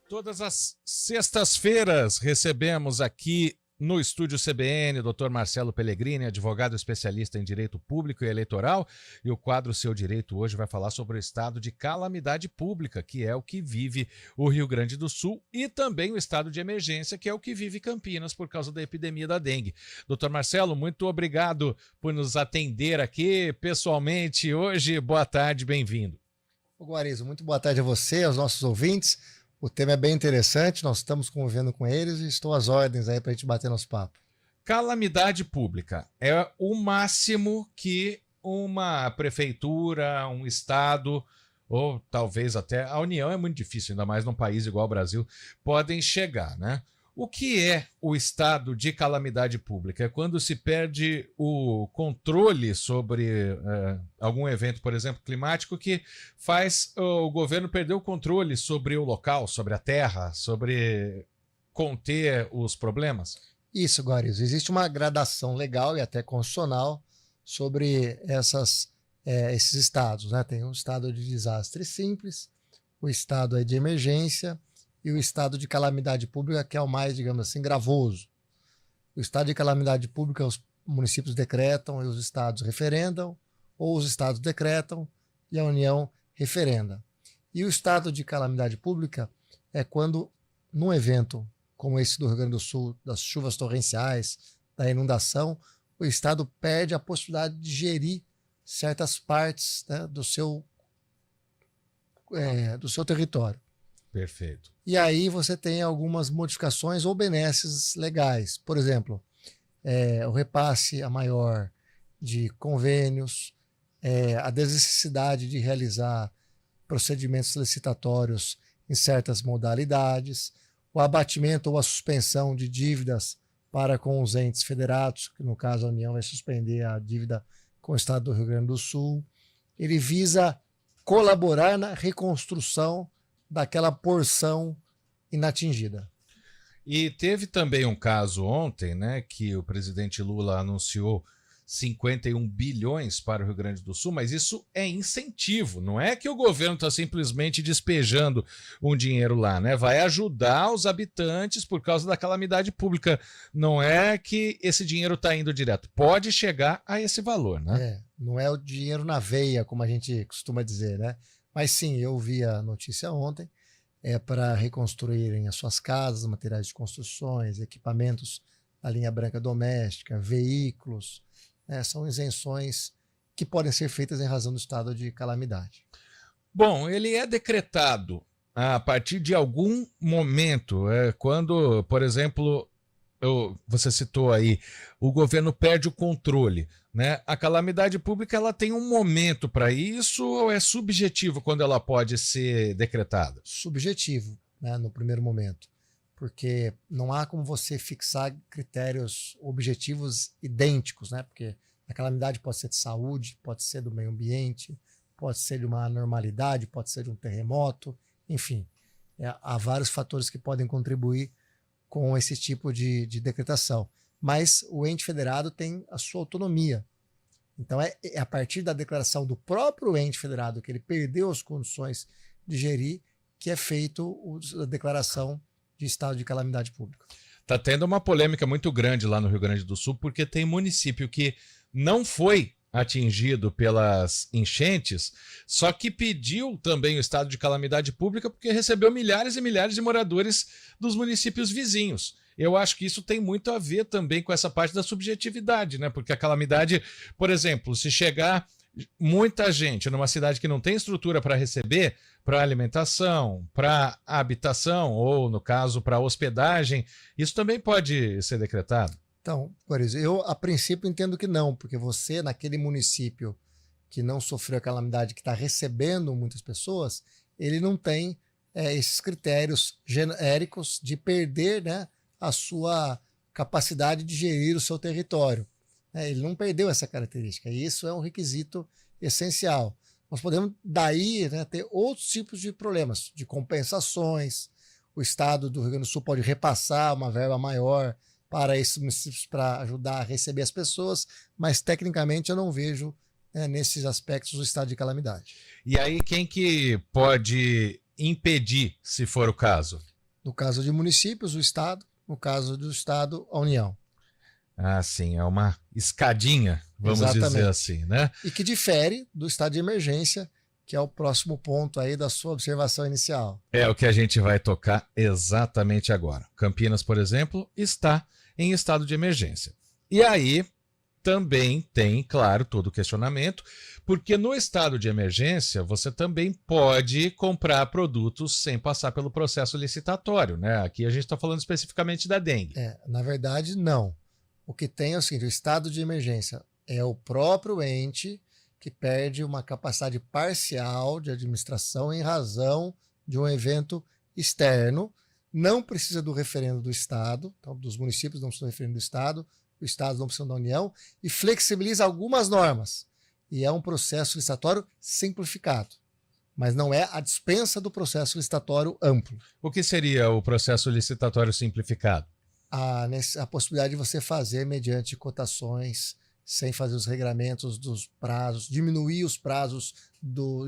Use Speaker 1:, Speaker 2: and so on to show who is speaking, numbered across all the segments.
Speaker 1: Todas as sextas-feiras recebemos aqui no Estúdio CBN o Dr. Marcelo Pellegrini, advogado especialista em Direito Público e Eleitoral, e o quadro Seu Direito hoje vai falar sobre o estado de calamidade pública, que é o que vive o Rio Grande do Sul, e também o estado de emergência, que é o que vive Campinas por causa da epidemia da dengue. Dr. Marcelo, muito obrigado por nos atender aqui pessoalmente hoje. Boa tarde, bem-vindo.
Speaker 2: Guarizo, muito boa tarde a você, aos nossos ouvintes. O tema é bem interessante, nós estamos convivendo com eles e estou às ordens aí para a gente bater nosso papo.
Speaker 1: Calamidade pública é o máximo que uma prefeitura, um estado, ou talvez até a União, é muito difícil, ainda mais num país igual ao Brasil, podem chegar, né? O que é o estado de calamidade pública? É quando se perde o controle sobre algum evento, por exemplo, climático, que faz o governo perder o controle sobre o local, sobre a terra, sobre conter os problemas?
Speaker 2: Isso, Guarizo. Existe uma gradação legal e até constitucional sobre esses estados, né? Tem um estado de desastre simples, o estado de emergência e o estado de calamidade pública, que é o mais, digamos assim, gravoso. O estado de calamidade pública, os municípios decretam e os estados referendam, ou os estados decretam e a União referenda. E o estado de calamidade pública é quando, num evento como esse do Rio Grande do Sul, das chuvas torrenciais, da inundação, o estado perde a possibilidade de gerir certas partes, né, do seu território.
Speaker 1: Perfeito.
Speaker 2: E aí você tem algumas modificações ou benesses legais. Por exemplo, o repasse a maior de convênios, a desnecessidade de realizar procedimentos licitatórios em certas modalidades, o abatimento ou a suspensão de dívidas para com os entes federados, que no caso a União vai suspender a dívida com o Estado do Rio Grande do Sul. Ele visa colaborar na reconstrução daquela porção inatingida.
Speaker 1: E teve também um caso ontem, né, que o presidente Lula anunciou 51 bilhões para o Rio Grande do Sul, mas isso é incentivo, não é que o governo está simplesmente despejando um dinheiro lá, né? Vai ajudar os habitantes por causa da calamidade pública. Não é que esse dinheiro está indo direto, pode chegar a esse valor, né?
Speaker 2: Não é o dinheiro na veia, como a gente costuma dizer, né? Mas sim, eu vi a notícia ontem, para reconstruírem as suas casas, materiais de construções, equipamentos da linha branca doméstica, veículos, são isenções que podem ser feitas em razão do estado de calamidade.
Speaker 1: Bom, ele é decretado a partir de algum momento, quando, por exemplo, você citou aí, o governo perde o controle, né? A calamidade pública, ela tem um momento para isso ou é subjetivo quando ela pode ser decretada?
Speaker 2: Subjetivo, né, no primeiro momento, porque não há como você fixar critérios objetivos idênticos, né? Porque a calamidade pode ser de saúde, pode ser do meio ambiente, pode ser de uma anormalidade, pode ser de um terremoto, enfim, há vários fatores que podem contribuir com esse tipo de decretação. Mas o ente federado tem a sua autonomia. Então é a partir da declaração do próprio ente federado, que ele perdeu as condições de gerir, que é feito a declaração de estado de calamidade pública.
Speaker 1: Está tendo uma polêmica muito grande lá no Rio Grande do Sul, porque tem município que não foi atingido pelas enchentes, só que pediu também o estado de calamidade pública porque recebeu milhares e milhares de moradores dos municípios vizinhos. Eu acho que isso tem muito a ver também com essa parte da subjetividade, né? Porque a calamidade, por exemplo, se chegar muita gente numa cidade que não tem estrutura para receber, para alimentação, para habitação ou, no caso, para hospedagem, isso também pode ser decretado?
Speaker 2: Então, por exemplo, eu a princípio entendo que não, porque você, naquele município que não sofreu a calamidade, que está recebendo muitas pessoas, ele não tem esses critérios genéricos de perder, né, a sua capacidade de gerir o seu território. Ele não perdeu essa característica, e isso é um requisito essencial. Nós podemos, daí, né, ter outros tipos de problemas, de compensações. O Estado do Rio Grande do Sul pode repassar uma verba maior para esses municípios para ajudar a receber as pessoas, mas tecnicamente eu não vejo nesses aspectos o estado de calamidade.
Speaker 1: E aí quem que pode impedir, se for o caso?
Speaker 2: No caso de municípios, o Estado. No caso do Estado, a União.
Speaker 1: Ah, sim, é uma escadinha, vamos
Speaker 2: Exatamente.
Speaker 1: dizer assim, né?
Speaker 2: E que difere do estado de emergência, que é o próximo ponto aí da sua observação inicial.
Speaker 1: É o que a gente vai tocar exatamente agora. Campinas, por exemplo, está em estado de emergência. E aí também tem, claro, todo o questionamento, porque no estado de emergência você também pode comprar produtos sem passar pelo processo licitatório, né? Aqui a gente está falando especificamente da dengue.
Speaker 2: Na verdade, não. O que tem é o seguinte: o estado de emergência é o próprio ente que perde uma capacidade parcial de administração em razão de um evento externo. Não precisa do referendo do Estado, então dos municípios não precisa do referendo do Estado, o Estado não precisa da União, e flexibiliza algumas normas. E é um processo licitatório simplificado, mas não é a dispensa do processo licitatório amplo.
Speaker 1: O que seria o processo licitatório simplificado?
Speaker 2: A possibilidade de você fazer mediante cotações, sem fazer os regramentos dos prazos, diminuir os prazos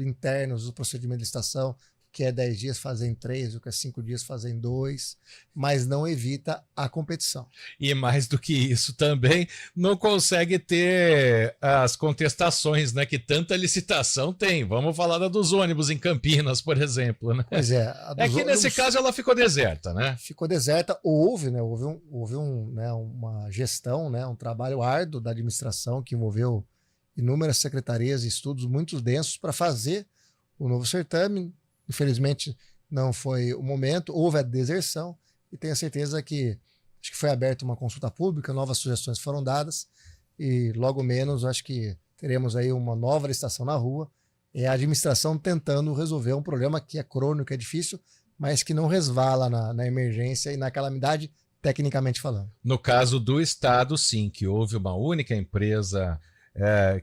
Speaker 2: internos do procedimento de licitação, que é 10 dias fazer em 3, o que é 5 dias fazer em 2, mas não evita a competição.
Speaker 1: E mais do que isso também, não consegue ter as contestações, né, que tanta licitação tem. Vamos falar da dos ônibus em Campinas, por exemplo, né?
Speaker 2: Pois é.
Speaker 1: É que nesse caso ela ficou deserta, né?
Speaker 2: Ficou deserta. Houve uma gestão, né, um trabalho árduo da administração que envolveu inúmeras secretarias e estudos muito densos para fazer o novo certame. Infelizmente, não foi o momento, houve a deserção, e tenho certeza que acho que foi aberta uma consulta pública, novas sugestões foram dadas, e logo menos acho que teremos aí uma nova licitação na rua. É a administração tentando resolver um problema que é crônico, é difícil, mas que não resvala na emergência e na calamidade, tecnicamente falando.
Speaker 1: No caso do Estado, sim, que houve uma única empresa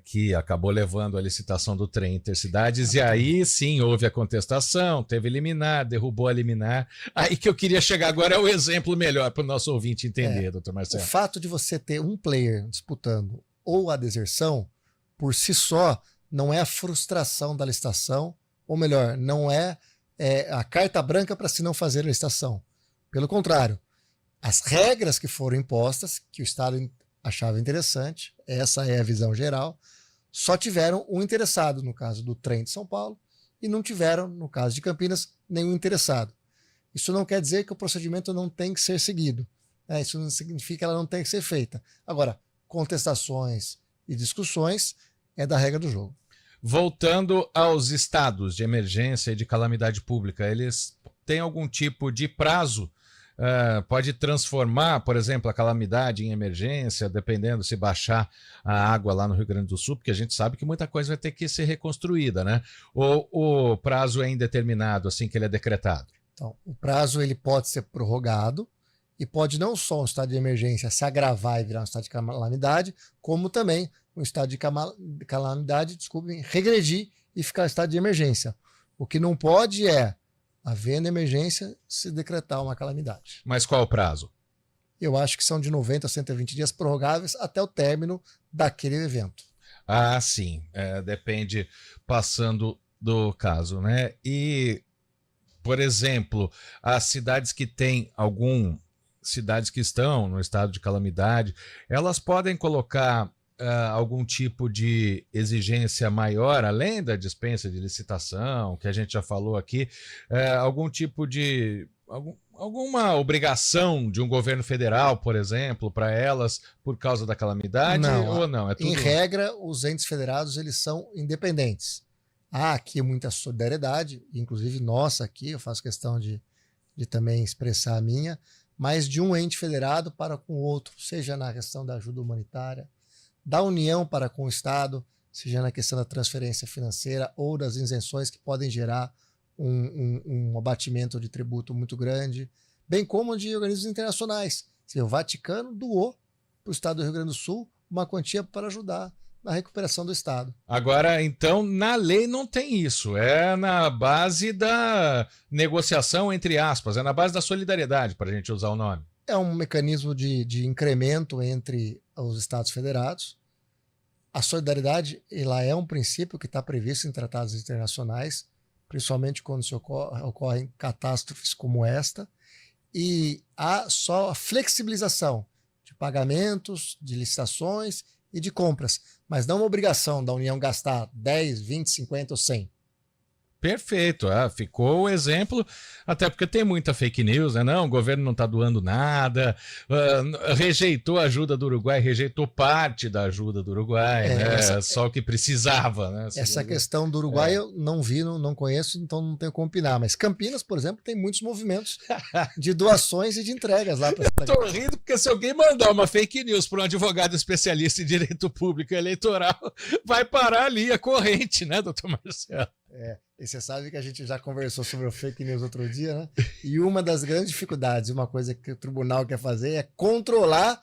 Speaker 1: que acabou levando a licitação do trem Intercidades, e aí sim houve a contestação, teve liminar, derrubou a liminar. Aí que eu queria chegar agora é o exemplo melhor para o nosso ouvinte entender, doutor Marcelo.
Speaker 2: O fato de você ter um player disputando ou a deserção, por si só, não é a frustração da licitação, ou melhor, não é a carta branca para se não fazer a licitação. Pelo contrário, as regras que foram impostas, que o Estado achava interessante, essa é a visão geral, só tiveram um interessado, no caso do trem de São Paulo, e não tiveram, no caso de Campinas, nenhum interessado. Isso não quer dizer que o procedimento não tem que ser seguido, né? Isso não significa que ela não tem que ser feita. Agora, contestações e discussões é da regra do jogo.
Speaker 1: Voltando aos estados de emergência e de calamidade pública, eles têm algum tipo de prazo? Pode transformar, por exemplo, a calamidade em emergência, dependendo se baixar a água lá no Rio Grande do Sul, porque a gente sabe que muita coisa vai ter que ser reconstruída, né? Ou o prazo é indeterminado, assim que ele é decretado?
Speaker 2: Então, o prazo ele pode ser prorrogado e pode não só um estado de emergência se agravar e virar um estado de calamidade, como também um estado de calamidade, regredir e ficar em estado de emergência. O que não pode é, havendo emergência, se decretar uma calamidade.
Speaker 1: Mas qual o prazo?
Speaker 2: Eu acho que são de 90 a 120 dias prorrogáveis até o término daquele evento.
Speaker 1: Ah, sim. Depende, passando do caso, né? E, por exemplo, as cidades que têm cidades que estão no estado de calamidade, elas podem colocar algum tipo de exigência maior, além da dispensa de licitação, que a gente já falou aqui, algum tipo de... alguma obrigação de um governo federal, por exemplo, para elas por causa da calamidade? Ou não? É tudo...
Speaker 2: Em regra, os entes federados eles são independentes. Há aqui muita solidariedade, inclusive nossa aqui, eu faço questão de também expressar a minha, mas de um ente federado para com o outro, seja na questão da ajuda humanitária, da União para com o Estado, seja na questão da transferência financeira ou das isenções que podem gerar um abatimento de tributo muito grande, bem como de organismos internacionais. O Vaticano doou para o Estado do Rio Grande do Sul uma quantia para ajudar na recuperação do Estado.
Speaker 1: Agora, então, na lei não tem isso. É na base da negociação, entre aspas, é na base da solidariedade, para a gente usar o nome.
Speaker 2: É um mecanismo de incremento entre os Estados federados. A solidariedade ela é um princípio que está previsto em tratados internacionais, principalmente quando se ocorrem catástrofes como esta, e há só a flexibilização de pagamentos, de licitações e de compras, mas não uma obrigação da União gastar 10, 20, 50 ou 100.
Speaker 1: Perfeito, ficou o exemplo, até porque tem muita fake news, né? Não, o governo não está doando nada, rejeitou a ajuda do Uruguai, rejeitou parte da ajuda do Uruguai, né? Só o que precisava, né?
Speaker 2: Essa questão do Uruguai eu não vi, não conheço, então não tenho como opinar. Mas Campinas, por exemplo, tem muitos movimentos de doações e de entregas lá.
Speaker 1: Estou rindo porque se alguém mandar uma fake news para um advogado especialista em direito público e eleitoral, vai parar ali a corrente, né, doutor Marcelo?
Speaker 2: E você sabe que a gente já conversou sobre o fake news outro dia, né? E uma das grandes dificuldades, uma coisa que o tribunal quer fazer é controlar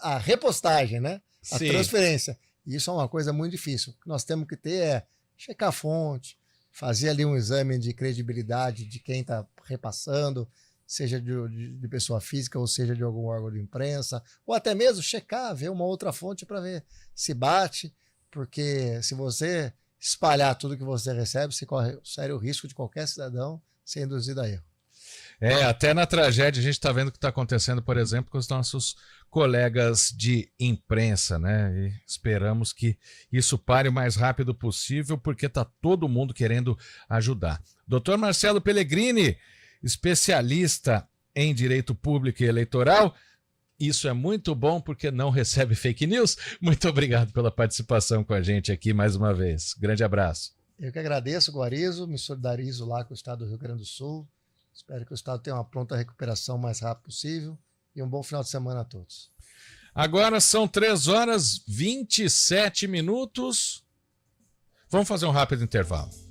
Speaker 2: a repostagem, né? A transferência. E isso é uma coisa muito difícil. O que nós temos que ter é checar a fonte, fazer ali um exame de credibilidade de quem está repassando, seja de pessoa física ou seja de algum órgão de imprensa, ou até mesmo checar, ver uma outra fonte para ver se bate, porque se você espalhar tudo que você recebe, você corre sério risco de qualquer cidadão ser induzido a erro.
Speaker 1: Até na tragédia a gente está vendo o que está acontecendo, por exemplo, com os nossos colegas de imprensa, né? E esperamos que isso pare o mais rápido possível, porque está todo mundo querendo ajudar. Dr. Marcelo Pellegrini, especialista em direito público e eleitoral, isso é muito bom porque não recebe fake news. Muito obrigado pela participação com a gente aqui mais uma vez. Grande abraço.
Speaker 2: Eu que agradeço, Guarizo, me solidarizo lá com o Estado do Rio Grande do Sul. Espero que o Estado tenha uma pronta recuperação o mais rápido possível e um bom final de semana a todos.
Speaker 1: Agora são 3h27. Vamos fazer um rápido intervalo.